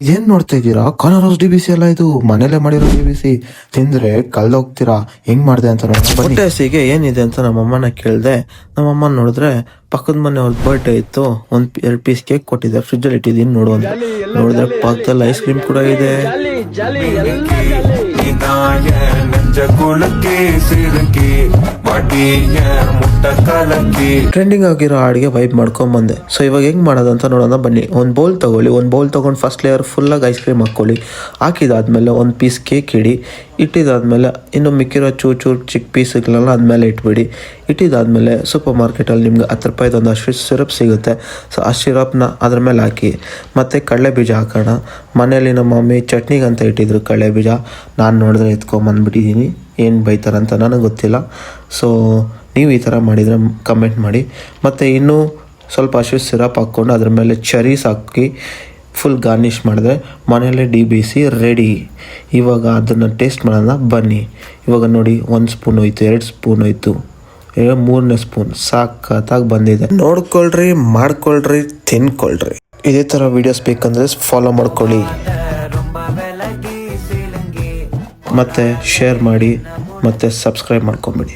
ಏನ್ ನೋಡ್ತಾ ಇದ್ದೀರಾ? ಕಾರ್ನರ್ ಹೌಸ್ DBC ಅಲ್ಲ ಇದು, ಮನೇಲೆ ಮಾಡಿರೋ DBC. ತಿಂದ್ರೆ ಕಳ್ದೋಗ್ತೀರಾ. ಹೆಂಗ್ ಮಾಡ್ದೆ ಅಂತ ನೋಡಿ. ಹೊಟ್ಟೆ ಹಸಿಗೆ ಏನಿದೆ ಅಂತ ನಮ್ಮಮ್ಮನ ಕೇಳ್ದೆ. ನಮ್ಮಮ್ಮ ನೋಡಿದ್ರೆ ಪಕ್ಕದ ಮನೆ ಅವ್ರ ಬರ್ಡೇ ಇತ್ತು, 2 ಪೀಸ್ ಕೇಕ್ ಕೊಟ್ಟಿದ್ದೆ, ಫ್ರಿಜ್ ಅಲ್ಲಿ ಇಟ್ಟಿದ್ದೀನಿ ನೋಡು ಅಂತ. ನೋಡಿದ್ರೆ ಪಕ್ಕದಲ್ಲಿ ಐಸ್ ಕ್ರೀಮ್ ಕೂಡ ಇದೆ. ಟ್ರೆಂಡಿಂಗ್ ಆಗಿರೋ ಹಾಡಿಗೆ ವೈಬ್ ಮಾಡ್ಕೊಂಡ್ ಬಂದೆ. ಸೊ ಇವಾಗ ಹೆಂಗ್ ಮಾಡೋದಂತ ನೋಡೋಣ ಬನ್ನಿ. ಒಂದು ಬೌಲ್ ತಗೊಳ್ಳಿ. ಒಂದು ಬೌಲ್ ತಗೊಂಡು ಫಸ್ಟ್ ಲೇಯರ್ ಫುಲ್ ಆಗಿ ಐಸ್ ಕ್ರೀಮ್ ಹಾಕೊಳ್ಳಿ. ಹಾಕಿದಾದ್ಮೇಲೆ 1 ಪೀಸ್ ಕೇಕ್ ಇಡಿ. ಇಟ್ಟಿದಾದ್ಮೇಲೆ ಇನ್ನು ಮಿಕ್ಕಿರೋ ಚೂರು ಚಿಕ್ಕ ಪೀಸ್ಗಳೆಲ್ಲ ಆದ್ಮೇಲೆ ಇಟ್ಬಿಡಿ. ಇಟ್ಟಿದಾದ್ಮೇಲೆ ಸೂಪರ್ ಮಾರ್ಕೆಟಲ್ಲಿ ನಿಮ್ಗೆ 10 ರೂಪಾಯಿದು ಒಂದು ಸಿರಪ್ ಸಿಗುತ್ತೆ. ಸೊ ಆ ಸಿರಪ್ನ ಅದ್ರ ಮೇಲೆ ಹಾಕಿ ಮತ್ತೆ ಕಡಲೆ ಬೀಜ ಹಾಕೋಣ. ಮನೆಯಲ್ಲಿ ನಮ್ಮ ಮಮ್ಮಿ ಚಟ್ನಿಗೆ ಅಂತ ಇಟ್ಟಿದ್ರು ಕಡಲೆ ಬೀಜ. ನಾನು ನೋಡಿದ್ರೆ ಎತ್ಕೊಂಬಂದ್ಬಿಟ್ಟಿದ್ದೀನಿ. ಏನು ಬೈತಾರಂತ ನನಗೆ ಗೊತ್ತಿಲ್ಲ. ಸೊ ನೀವು ಈ ಥರ ಮಾಡಿದರೆ ಕಮೆಂಟ್ ಮಾಡಿ. ಮತ್ತು ಇನ್ನೂ ಸ್ವಲ್ಪ ಸಿರಪ್ ಹಾಕ್ಕೊಂಡು ಅದ್ರ ಮೇಲೆ ಚೆರೀಸ್ ಹಾಕಿ ಫುಲ್ ಗಾರ್ನಿಷ್ ಮಾಡಿದ್ರೆ ಮನೆಯಲ್ಲೇ DBC ರೆಡಿ. ಇವಾಗ ಅದನ್ನು ಟೇಸ್ಟ್ ಮಾಡೋಣ ಬನ್ನಿ. ಇವಾಗ ನೋಡಿ 1 ಸ್ಪೂನ್ ಹೋಯ್ತು, 2 ಸ್ಪೂನ್ ಹೋಯ್ತು, 3ನೇ ಸ್ಪೂನ್. ಸಾಕತ್ತಾಗಿ ಬಂದಿದೆ. ನೋಡ್ಕೊಳ್ರಿ, ಮಾಡ್ಕೊಳ್ರಿ, ತಿನ್ಕೊಳ್ರಿ. ಇದೇ ಥರ ವೀಡಿಯೋಸ್ ಬೇಕಂದರೆ ಫಾಲೋ ಮಾಡ್ಕೊಳ್ಳಿ ಮತ್ತು ಶೇರ್ ಮಾಡಿ ಮತ್ತು ಸಬ್ಸ್ಕ್ರೈಬ್ ಮಾಡ್ಕೊಂಬಿಡಿ.